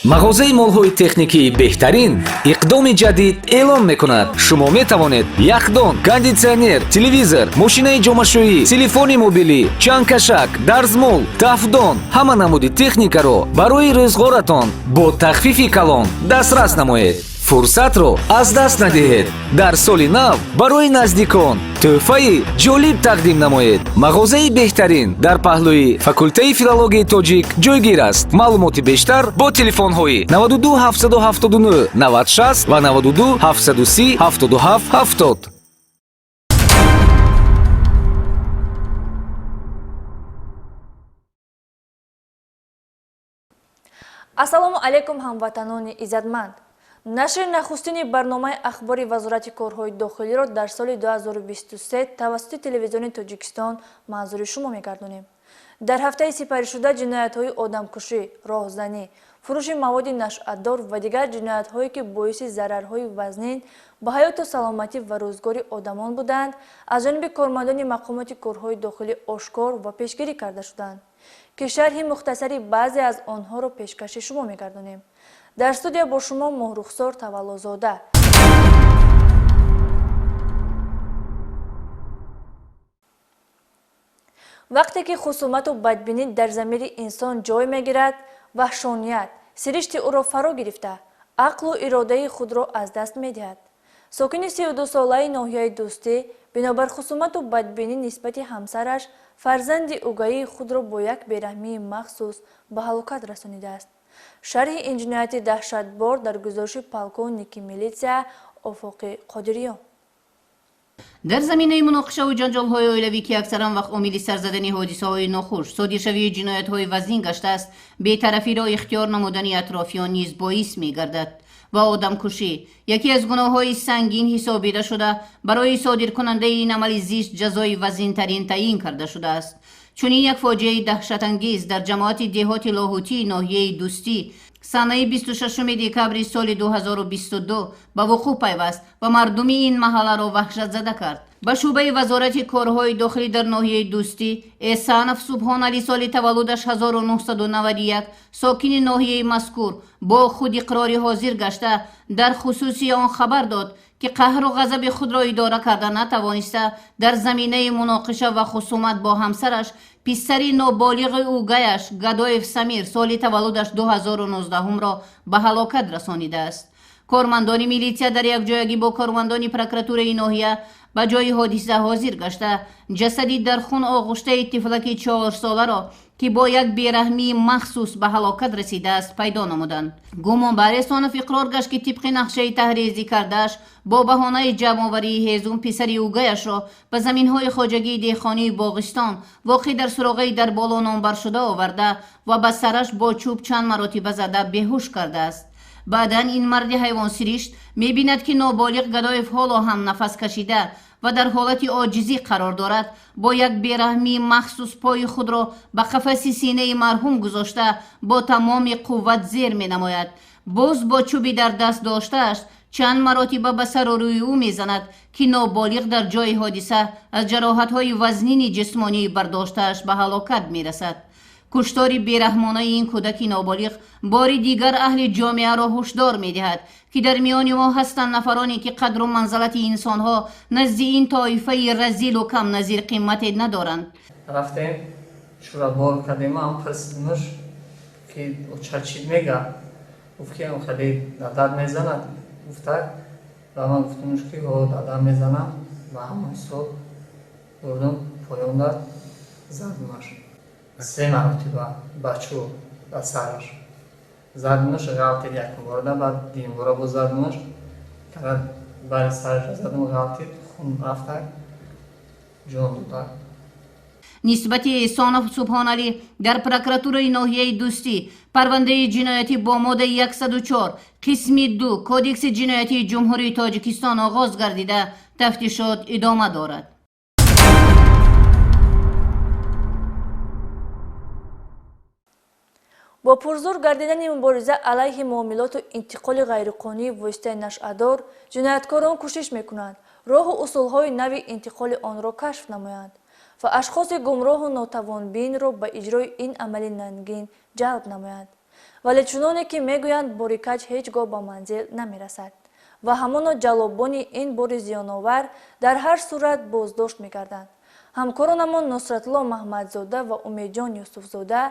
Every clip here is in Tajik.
мағозаи молҳои техникии беҳтарин иқдоми ҷадид эълон мекунад. Шумо метавонед яхдон, кондитсионер, телевизор, мошинаи ҷомашӯӣ, телефони мобилӣ, чангкашак, дарзмол, тафдон ҳама намуди техникаро барои рӯзғоратон бо тахфифи калон дастрас намоед. Фурсатро аз даст надиҳед. Дар соли нав барои наздикон тӯҳфаи ҷолиб тақдим намоед. Мағозаи беҳтарин дар паҳлӯи факултаи филологияи тоҷик ҷойгир аст. маълумоти бештар бо телефонҳои 92 779 96 ва 92 730 77 70. ассалому алайкум ҳамватанони иззатманд. нашри нахустини барномаи ахбори вазорати корҳои дохилиро дар соли 2023 тавассути телевизиони Тоҷикистон манзури шумо мегардонем. дар ҳафтаи сипаришуда ҷиноятҳои одамкушӣ, роҳзанӣ, фурӯши маводи нашъатдор ва дигар ҷиноятҳое ки боиси зарарҳои вазнин ба ҳаёту саломатӣ ва рӯзгори одамон буданд, аз ҷониби кормандони мақомоти корҳои дохилӣ ошкор ва пешгирӣ карда шуданд, ки шарҳи мухтасари баъзе аз онҳоро пешкаши шумо мегардонем. дар студия бо шумо Моҳрухсор Таваллозода. вақте ки хусумату бадбинӣ дар замири инсон ҷой мегирад, ваҳшоният, сиришти ӯро фаро гирифта, ақлу иродаи худро аз даст медиҳад. сокини 32-солаи ноҳияи Дӯстӣ бинобар хусумату бадбинӣ нисбати ҳамсараш, фарзанди угаии худро бо як бераҳмии махсус ба ҳалокат расонидааст. шарҳи ин ҷинояти даҳшатбор дар гузориши полковники милитсия Офоқи Қодириён. дар заминаи муноқишаву ҷанҷолҳои оилавӣ ки аксаран вақт омили сарзадани ҳодисаҳои нохуш, содиршавии ҷиноятҳои вазнин гаштааст, бетарафиро ихтиёр намудани атрофиён низ боис мегардад ва одамкушӣ яке аз гуноҳҳои сангин ҳисобида шуда, барои содиркунандаи ин амали зишт ҷазои вазнинтарин таъин карда шудааст. чунин як фоҷиаи даҳшатангез дар ҷамоати деҳоти лоҳутии ноҳияи Дӯстӣ санаи 26 декабри соли 2022 ба вуқӯъ пайваст ва мардуми ин маҳалларо ваҳшатзада кард. ба шӯъбаи вазорати корҳои дохилӣ дар ноҳияи Дӯстӣ Эҳсанов Субҳоналӣ соли таваллудаш 1991 сокини ноҳияи мазкур бо худ иқрори ҳозир гашта дар хусуси он хабар дод ки қаҳру ғазаби худро идора карда натавониста дар заминаи муноқиша ва хусумат бо ҳамсараш писари ноболиғи угаяш Гадоев Самир соли таваллудаш 2019-ро ба ҳалокат расонидааст. кормандони милитсия дар якҷоягӣ бо кормандони прокуратураи ноҳия ба ҷои ҳодиса ҳозир гашта ҷасади дар хун оғуштаи тифлаки 4-соларо ки бо як бераҳмии махсус ба ҳалокат расидааст пайдо намуданд. гумонбар Эҳсонов иқрор гашт ки тибқи нақшаи таҳризӣ кардааш бо баҳонаи ҷамъоварии ҳезум писари угаяшро ба заминҳои хоҷагии деҳқонии Боғистон воқеъ дар суроғаи дар боло номбаршуда оварда ва ба сараш бо чӯб чанд маротиба зада беҳуш кардааст. баъдан ин марди ҳайвонсиришт мебинад ки ноболиғ Гадоев ҳоло ҳам нафас кашида ва дар ҳолати оҷизӣ қарор дорад, бо як бераҳмии махсус пои худро ба қафаси синаи марҳум гузошта бо тамоми қувват зер менамояд. боз бо чӯби дар даст доштааш чанд маротиба ба сару рӯи ӯ мезанад ки ноболиғ дар ҷои ҳодиса аз ҷароҳатҳои вазнини ҷисмонии бардоштааш ба ҳалокат мерасад. куштори бераҳмонаи ин кӯдаки ноболиғ бори дигар аҳли ҷомеаро ҳушдор медиҳад ки дар миёни мо ҳастанд нафароне ки қадру манзалати инсонҳо назди ин тоифаи разилу камназир қиммате надоранд. рафтем шурабор кардем, ам прасидмаш ки чачид мега гуфт ам хеле дад мезанад гуфтак ва ман гуфтамш ки ҳо дад мезанам ва ҳамон ҳисоб бурдам поён дад задмаш 3 маротиба ба чӯб ба сараш задмаш ғалтид якборда баъд димбора боз задмаш карад бари сараш задам ғалтид хун рафтак ҷон додак. нисбати Эҳсонов Субҳоналӣ дар прокуратураи ноҳияи Дӯстӣ парвандаи ҷиноятӣ бо моддаи 104 қисми 2 кодекси ҷиноятии ҷумҳурии Тоҷикистон оғоз гардида тафтишот идома дорад. бо пурзур гардидани мубориза алайҳи муомилоту интиқоли ғайриқонунии воситаи нашъатдор ҷинояткорон кӯшиш мекунанд роҳу усулҳои нави интиқоли онро кашф намоянд ва ашхоси гумроҳу нотавонбинро ба иҷрои ин амали нангин ҷалб намоянд. вале чуноне ки мегӯянд бори каҷ ҳеҷ гоҳ ба манзил намерасад ва ҳамоно ҷаллобони ин бори зиёновар дар ҳар сурат боздошт мекарданд. ҳамкоронамон Нусратулло Маҳмадзода ва Умедҷон Юсуфзода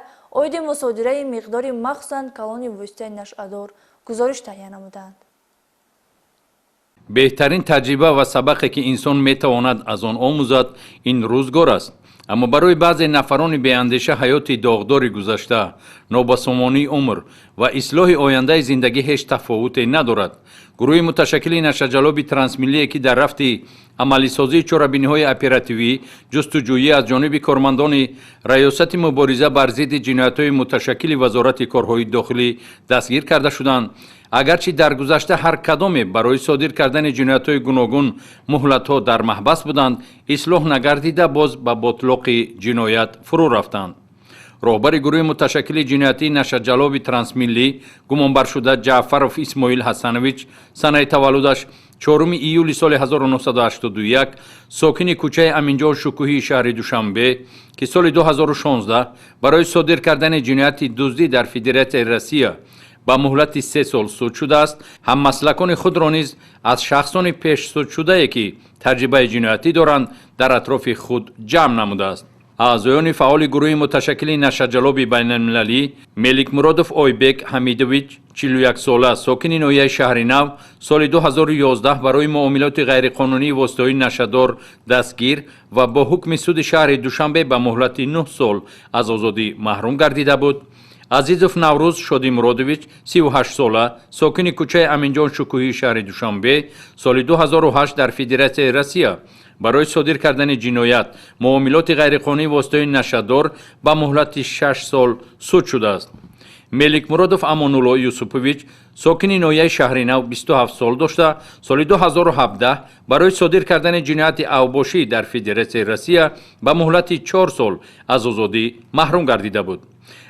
оиди мусодираи миқдори махсусан калони вӯстаи Нашъадор гузориш таҳия намуданд. беҳтарин таҷриба ва сабақе ки инсон метавонад аз он омӯзад ин рӯзгор аст. аммо барои баъзе нафарони беандеша ҳаёти доғдори гузашта, нобасомонии умр ва ислоҳи ояндаи зиндагӣ ҳеҷ тафовуте надорад. гурӯҳи муташаккили нашаҷалоби трансмиллие ки дар рафти амалисозии чорабиниҳои оперативӣ ҷустуҷӯӣ аз ҷониби кормандони раёсати мубориза бар зидди ҷиноятҳои муташаккили вазорати корҳои дохилӣ дастгир карда шуданд, агарчи дар гузашта ҳар кадоме барои содир кардани ҷиноятҳои гуногун муҳлатҳо дар маҳбас буданд, ислоҳ нагардида боз ба ботлоқи ҷиноят фурӯ рафтанд. роҳбари гурӯҳи муташаккили ҷиноятии нашаҷалоби трансмиллӣ гумонбаршуда Ҷаъфаров Исмоил Ҳасанович санаи таваллудаш 4 июли соли 1981 сокини кӯчаи Аминҷон Шукӯҳии шаҳри Душанбе ки соли 2016 барои содир кардани ҷинояти дуздӣ дар Федератсияи Россия ба муҳлати 3 сол суд шудааст, ҳаммаслакони худро низ аз шахсони пешсудшудае ки таҷрибаи ҷиноятӣ доранд дар атрофи худ ҷамъ намудааст. аъзоёни фаъоли гурӯҳи муташаккили нашаҷалоби байналмилалӣ Меликмуродов Ойбек Ҳамидович 41 сола сокини ноҳияи Шаҳри Нав соли 2011 барои муомилоти ғайриқонунии воситаҳои нашадор дастгир ва бо ҳукми суди шаҳри Душанбе ба муҳлати 9 сол аз озодӣ маҳрум гардида буд. Азизов Наврӯз Шодимуродович 38 сола сокини кӯчаи Аминҷон Шукӯҳии шаҳри Душанбе соли 2008 дар Федератсияи Россия барои содир кардани ҷиноят муомилоти ғайриқонунии воситаҳои нашадор ба муҳлати 6 сол суд шудааст. Меликмуродов Амонулло Юсупович сокини ноҳияи Шаҳри Нав 27 сол дошта соли 2017 барои содир кардани ҷинояти авбошӣ дар Федератсияи Россия ба муҳлати 4 сол аз озодӣ маҳрум гардида буд.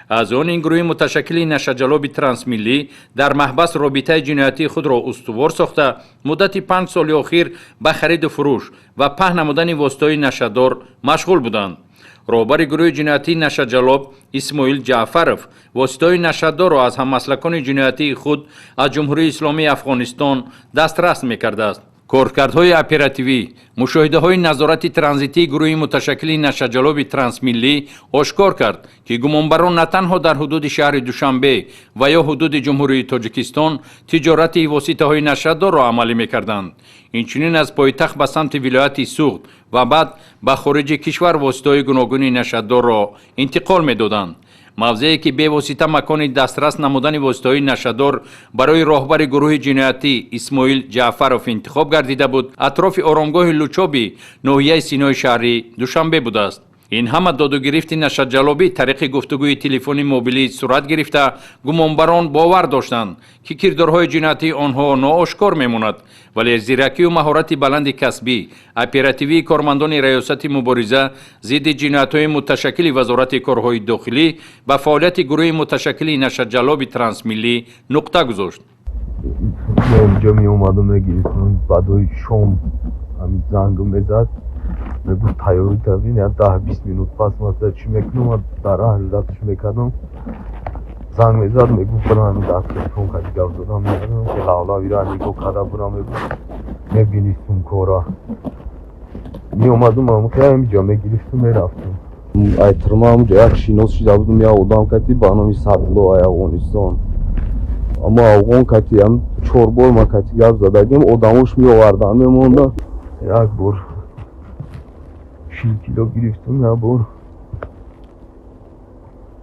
аъзоёни ин гурӯҳи муташаккили нашаҷалоби трансмиллӣ дар маҳбас робитаи ҷиноятии худро устувор сохта муддати 5 соли охир ба хариду фурӯш ва паҳн намудани воситаҳои нашадор машғул буданд. роҳбари гурӯҳи ҷиноятии нашаҷалоб Исмоил Ҷаъфаров воситаҳои нашадорро аз ҳаммаслакони ҷиноятии худ аз ҷумҳурии исломии Афғонистон дастрас мекардааст. коркардҳои оперативӣ, мушоҳидаҳои назорати транзитии гурӯҳи муташаккили нашаҷалоби трансмиллӣ ошкор кард, ки гумонбарон на танҳо дар ҳудуди шаҳри Душанбе ва ё ҳудуди ҷумҳурии Тоҷикистон тиҷорати воситаҳои нашадорро амалӣ мекарданд. инчунин аз пойтахт ба самти вилояти Суғд ва баъд ба хориҷи кишвар воситаҳои гуногуни нашадорро интиқол медоданд. мавзее ки бевосита макони дастрас намудани воситаҳои нашадор барои роҳбари гурӯҳи ҷиноятӣ Исмоил Ҷаъфаров интихоб гардида буд, атрофи оромгоҳи Лучоби ноҳияи Синои шаҳри Душанбе будааст. ин ҳама додугирифти нашаҷалобӣ тариқи гуфтугӯи телефони мобилӣ сурат гирифта, гумонбарон бовар доштанд ки кирдорҳои ҷиноятии онҳо ноошкор мемонад, вале зиракию маҳорати баланди касбӣ, оперативии кормандони раёсати мубориза зидди ҷиноятҳои муташаккили вазорати корҳои дохилӣ ба фаъолияти гурӯҳи муташаккили нашаҷалоби трансмиллӣ нуқта гузошт. اینجا می اومدم بگیرم بعدای شام همین زنگ میزد میگفت تیاری تبین یا 10-20 minut پس مثلا چی میکنم در حالتش میکردم زنگ میزد میگفت فلان دستشون خیلی گاز دادم میگم که لالا ویرا میگفت کدا برام میگفت میبینیستم کورا می اومدم هم که اینجا میگیرستم میرفتم ایترما همونجا یک شیناس شده بودم یا آدم کتی با نامی صدلو افغانستان اما افغان کتی هم 4 بار ما کتی گپ زدگیم آدموش می آوردن میمونده یک بار 6 کیلو گرفتم یا بار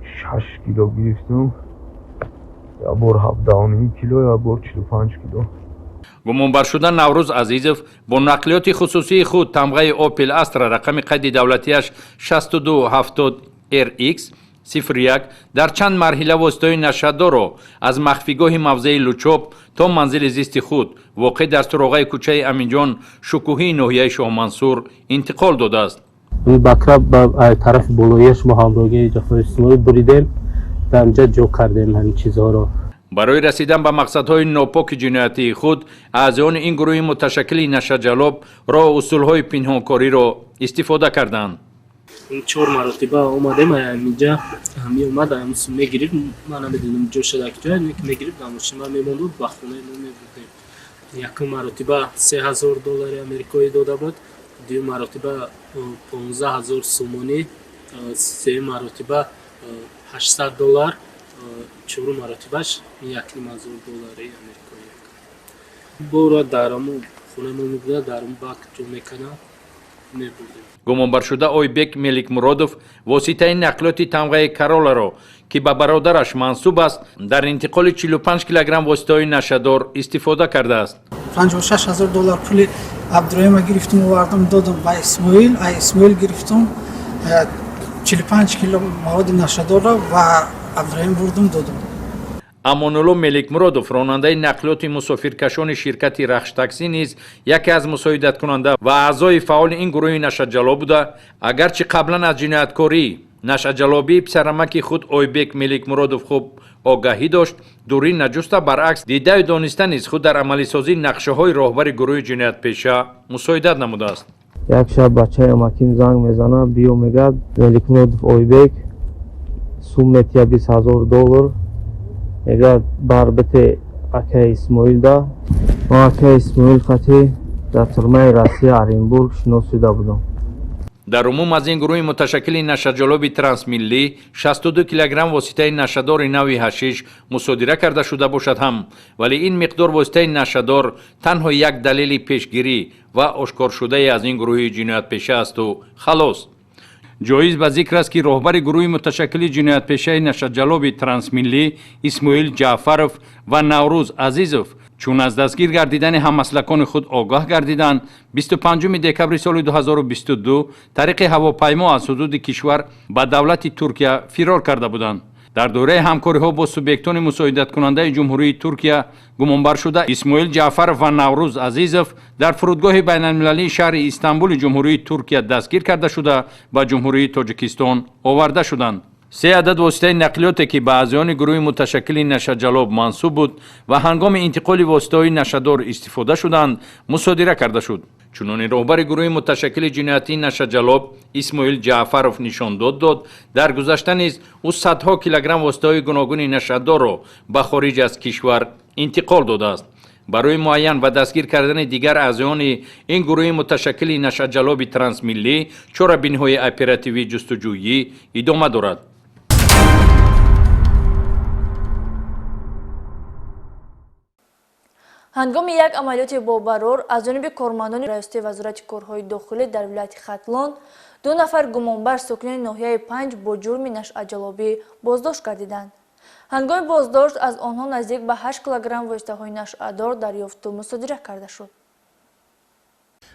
6 کیلو گرفتم یا بار 17.5 کیلو یا بار 45 کیلو. гумонбаршуда Наврӯз Азизов бо нақлиёти хусусии худ тамғаи Opel Astra рақами қайди давлатиаш 6270 RX 01 дар чанд марҳила воситаҳои нашадорро аз махфигоҳи мавзеи Лучоб то манзили зисти худ воқеъ дар суроғаи кӯчаи Аминҷон Шукӯҳии ноҳияи Шоҳмансур интиқол додааст. бакраб ба тарафи болояш мо ҳамроҳии Ҷаъфар Исмоил буридем дар инҷа ҷо кардем ҳамин чизҳоро. барои расидан ба мақсадҳои нопоки ҷиноятии худ аъзоёни ин гурӯҳи муташаккили нашаҷалоб роҳ усулҳои пинҳонкориро истифода карданд. 4 مرتبه اومدیم اینجا همی اومد هم سومه گرفت من بدونم جوش دکتر میگرفت دانشجو ما میموند با خونه نمیبودیم یک مرتبه $3000 آمریکایی داده بود دو مرتبه 15000 سومونی سه مرتبه $800 چهار مرتبهش $1,000 آمریکایی برو دارم خونه میبوده دارم باک جو میکنه میبودیم гумонбаршуда ойбек меликмуродов воситаи нақлиёти тамғаи кароларо ки ба бародараш мансуб аст дар интиқоли 45 килограмм воситаҳои нашадор истифода кардааст. $56,000 пули Абдураима гирифтум овардам додам ба Исмоил, Исмоил гирифтум 45 кило маводи нашадорро ба Абдураим бурдум додам. амонулло меликмуродов ронандаи нақлиёти мусофиркашони ширкати рахштаксӣ низ яке аз мусоидаткунанда ва аъзои фаъоли ин гурӯҳи нашаҷало буда агарчи қаблан аз ҷинояткории нашаҷалобии писарамаки худ ойбек меликмуродов хуб огаҳӣ дошт дурӣ наҷуста баръакс дидаю дониста низ худ дар амалисозии нақшаҳои роҳбари гурӯҳи ҷиноятпеша мусоидат намудааст. یک شب بچه اماکیم زنگ میزنه بیو میگه ملکمرودов ойбек сумметия $20,000 میگه بر بته اکه اسماعیل ده ما اکه اسماعیل خطی در ترمه روسیه оренбург شناسیده بودم. дар умум аз ин гурӯҳи муташаккили нашаҷалоби трансмиллӣ 62 килограмм воситаи нашадори нави ҳашиш мусодира карда шуда бошад ҳам вале ин миқдор воситаи нашадор танҳо як далели пешгирӣ ва ошкоршудае аз ин гурӯҳи ҷиноятпеша асту халос. ҷоиз ба зикр аст ки роҳбари гурӯҳи муташаккили ҷиноятпешаи нашаҷалоби трансмиллӣ исмоил ҷаъфаров ва наврӯз азизов чун аз дастгир гардидани ҳаммаслакони худ огаҳ гардиданд 25 декабри соли 2022 тариқи ҳавопаймо аз ҳудуди кишвар ба давлати туркия фирор карда буданд. дар дораи ҳамкориҳо бо субъектони мусоидаткунандаи ҷумҳурии туркия гумонбаршуда исмоил ҷаъфаров ва наврӯз азизов дар фурудгоҳи байналмилалии шаҳри истанбули ҷумҳурии туркия дастгир карда шуда ба ҷумҳурии тоҷикистон оварда шуданд. 3 адад воситаи нақлиёте ки ба аъзоёни гурӯҳи муташаккили нашаҷалоб мансуб буд ва ҳангоми интиқоли воситаҳои нашадор истифода шуданд мусодира карда шуд. чунони роҳбари гурӯҳи муташаккили ҷиноятии нашаҷалоб исмоил ҷаъфаров нишондод дод дар гузашта низ ӯ садҳо килограмм воситаҳои гуногуни нашадорро ба хориҷ аз кишвар интиқол додааст. барои муайян ва дастгир кардани дигар аъзоёни ин гурӯҳи муташаккили нашаҷалоби трансмиллӣ чорабиниҳои оперативии ҷустуҷӯӣ идома дорад. ҳангоми як амалиёти бобарор аз ҷониби кормандони раистои вазорати корҳои дохилӣ дар вилояти хатлон 2 нафар гумонбар сокинони ноҳияи 5 бо ҷурми нашъаҷалобӣ боздошт гардиданд. ҳангоми боздошт аз онҳо наздик ба 8 килограмм воситаҳои нашъадор дарёфту мусодира карда шуд.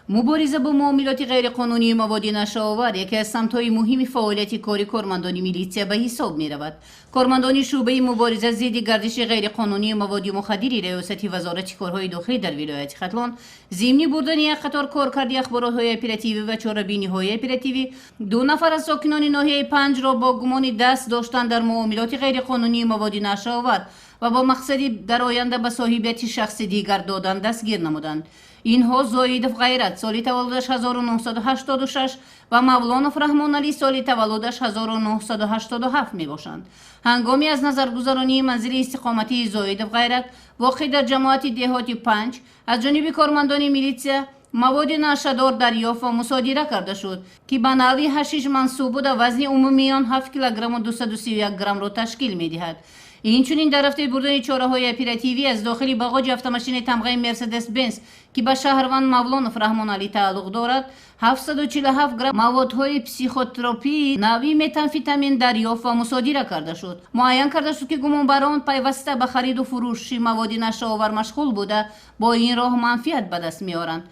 мубориза бо муомилоти ғайриқонунии маводи нашаовар яке аз самтҳои муҳими фаъолияти кори кормандони милитсия ба ҳисоб меравад. кормандони шӯъбаи мубориза зидди гардиши ғайриқонунии маводи мухаддири раёсати вазорати корҳои дохилӣ дар вилояти хатлон зимни бурдани як қатор коркарди ахборотҳои оперативӣ ва чорабиниҳои оперативӣ 2 нафар аз сокинони ноҳияи 5-ро бо гумони даст доштан дар муомилоти ғайриқонунии маводи нашаовар ва бо мақсади дар оянда ба соҳибияти шахси дигар додан дастгир намуданд. инҳо зоидов ғайрат соли таваллудаш 1986 ва мавлонов раҳмоналӣ соли таваллудаш 1987 мебошанд. ҳангоми аз назаргузаронии манзили истиқоматии зоидов ғайрат воқеъ дар ҷамоати деҳоти 5 аз ҷониби кормандони милитсия маводи нашадор дарёфт ва мусодира карда шуд ки ба нави ҳашиш мансуб буда вазни умумии он 7 килограмму 231 граммро ташкил медиҳад. инчунин дар рафтаи бурдани чораҳои оперативӣ аз дохили бағоҷи автомошини тамғаи мерседес бенз ки ба шаҳрванд мавлонов раҳмоналӣ тааллуқ дорад 747 грамм маводҳои психотропии нави метамфетамин дарёфт ва мусодира карда шуд. муайян карда шуд ки гумонбарон пайваста ба хариду фурӯши маводи нашаовар машғул буда бо ин роҳ манфиат ба даст меоранд.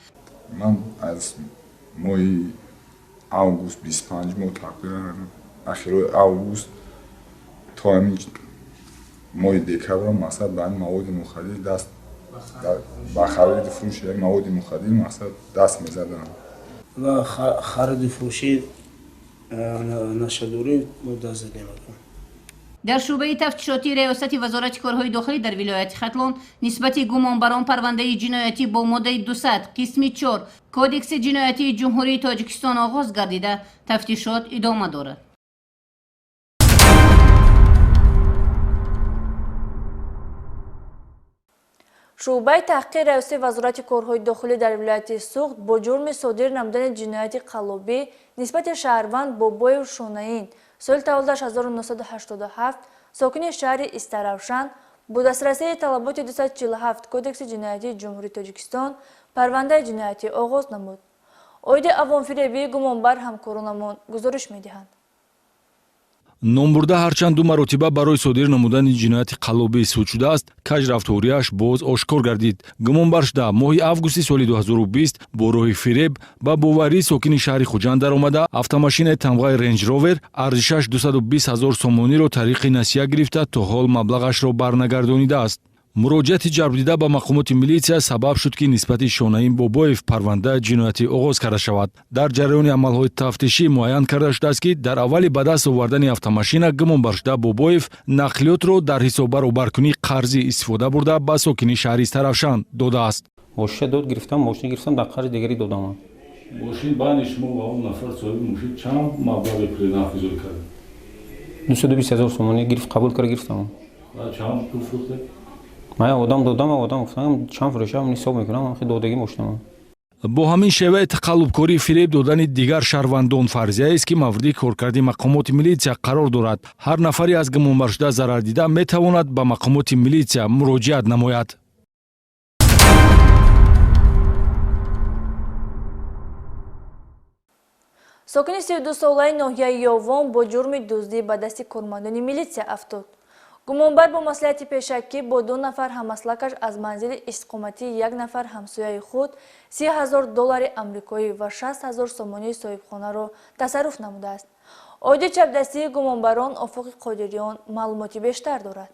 ман аз моҳи август 25 тақрибан ахирои август то моҳи декабр мақсад ба ин маводи мухаддир даст ба хариди фурӯши як маводи мухаддир мақсад даст мезадам ва хариди фурӯши нашадорӣ даст задем. در شعبه تفتیشاتی ریاست وزارت کارهای داخلی در ولایت ختلان نسبت گمانبران پرونده جنایتی با ماده 200 قسم 4 کودکس جنایتی جمهوری تاجیکستان آغاز گردیده تفتیشات ادامه دارد. شعبه تحقیق ریاست وزارت کارهای داخلی در ولایت سوخت با جرم صادر نمودن جنایت قلابی نسبت شهروند بابای شوناین سال تولدش 1987 ساکن شهر استراوشان با دسترسی طلبات 247 کودکس جنایتی جمهوری تاجیکستان پرونده جنایتی آغاز نمود. اوید عوام فریبی گمانبر همکارانمان گزارش می‌دهند. номбурда ҳарчанд ду маротиба барои содир намудани ҷинояти қаллобӣ суд шудааст, кажрафторияш боз ошкор гардид. гумонбаршуда моҳи августи соли 2020 бо роҳи фиреб ба боварии сокини шаҳри хуҷанд даромада автомашинаи тамғаи ренҷ ровер арзишаш 220 000 сомониро тариқи насия гирифта то ҳол маблағашро барнагардонидааст. муроҷиати ҷарбдида ба мақомоти милитсия сабаб шуд ки нисбати Шонаин Бобоев парвандаи ҷиноятӣ оғоз карда шавад. дар ҷараёни амалҳои тафтишӣ муайян карда шудааст ки дар аввали ба даст овардани автомашина гумонбаршуда Бобоев нақлиётро дар ҳисоббару баркунии қарзӣ истифода бурда ба сокини шаҳри Таравшан додааст. Мошин дод гирифтам, мошин гирифтам, дар қарзи дигари додам. мошин байни шумо ва он нафар соҳиби мошин чанд маблағи пули нафизор кард? 220 000 сомонӣ гирифт, қабул карда гирифтам. чанд пул фурӯхте? Ман одам додам, одам гуфтам чанд фурӯшам ҳисоб мекунам, додагӣ мошинам. бо ҳамин шеваи тақаллубкорӣ фиреб додани дигар шаҳрвандон фарзияест ки мавриди коркарди мақомоти милитсия қарор дорад. ҳар нафаре аз гумонбаршуда зарар дида метавонад ба мақомоти милитсия муроҷиат намояд. ساکن 32 ساله ناحیه یاوان با جرم دزدی به دست کارمندان میلیسیا افتاد. گمانبر با مصلحت پیشکی با 2 نفر هممسلکش از منزل استقامتی 1 نفر همسایه خود $30,000 آمریکایی و 60,000 سومانی صاحبخانه را تصرف نموده است. عهده چپدستی گمانبران افق قادریان معلوماتی بیشتر دارد.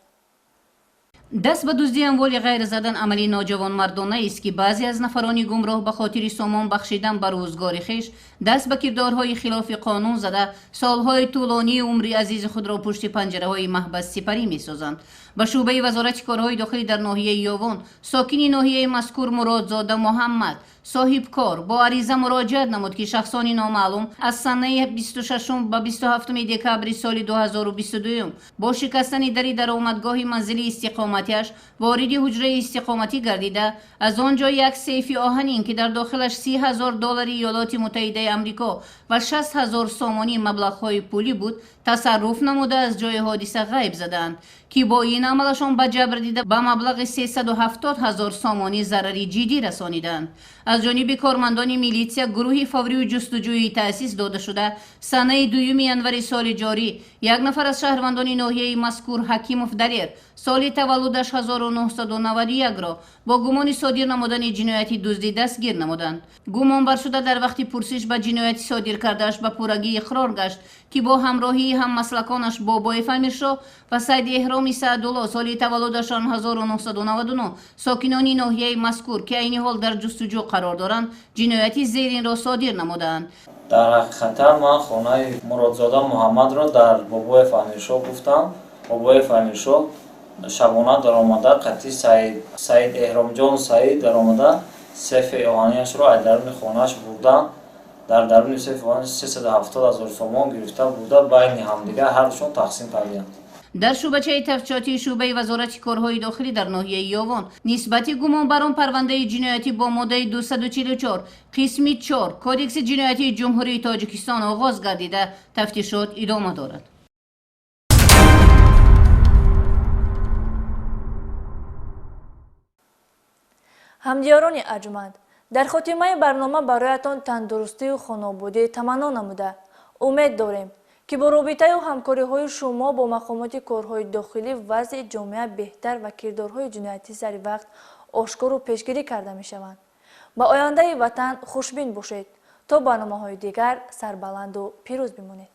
دست به دزدی اموال غیر زدن عملی نوجوانمردانه است که بعضی از نفرانی گمراه به خاطر سامان بخشیدن به روزگار خویش دست به کردارهای خلاف قانون زده سالهای طولانی عمری عزیز خود را پشت پنجره‌های محبس سپری می‌سازند. به شعبه وزارت کارهای داخلی در ناحیه یاوان ساکن ناحیه مذکور مرادزاده محمد صاحب کار با عریضه مراجعت نمود که شخصانی نامعلوم از سنه 26 به 27 دکبر سال 2022 با شکستن دری درآمدگاه منزلی استقامتیش وارد حجره استقامتی گردیده از آنجا یک سیف آهنین که در داخلش $30,000 ایالات متحده آمریکا و 60,000 سومانی مبلغ‌های پولی بود تصرف نموده از جای حادثه غیب زدند که با این عملشان به جبر دیده به مبلغ 370,000 سومانی ضرری جدی رسانیدند. از جانب کارمندان میلیسیا گروهی فوری و جستجویی تأسیس داده شده سنه 2 ینوری سال جاری 1 نفر از شهروندان ناحیه مذکور حکیموف دلیر سال تولدش 1991 را با گمان صادر نمودن جنایتی دزدی دستگیر نمودند. گمانبر شده در وقت پرسش به جنایتی صادر کردهش به پورگی اقرار گشت که با همراهی هم مسلکانش بابای فامیرشاه و سید احرامی سعدالله سال تولدشان 1999 ساکنان ناحیه مذکور که این حال در جستجو قرار دارند جنایتی زیرین را صادر نمودند. در حقیقت من خانه مرادزاده محمد را در بابای فامیرشاه گفتم. بابای فامیرشاه شبانه در آمده قطعی سید احرام جان سید در آمده سیف آهنیش را از درون خانهش بردن. در درون سیف آهنیش 370,000 سومان گرفته بوده بین همدیگه هرشون تقسیم کردند. در شعبه تفتیشاتی شعبه وزارت کارهای داخلی در ناحیه یاوان نسبت گمانبران پرونده جنایتی با ماده 244 قسم 4 کودکس جنایتی جمهوری تاجیکستان آغاز گردیده تفتیشات ادامه دارد. همدیاران ارجمند در خاتمه برنامه برایتان تندرستی و خانوادگی تمنا نموده امید داریم که با رابطه و همکاری های شما با مقامات کارهای داخلی وضع جامعه بهتر و کردارهای جنایتی سری وقت آشکار و پیشگیری کرده می شوند. با آینده وطن خوشبین باشید تا برنامه های دیگر سربلند و پیروز بمانید.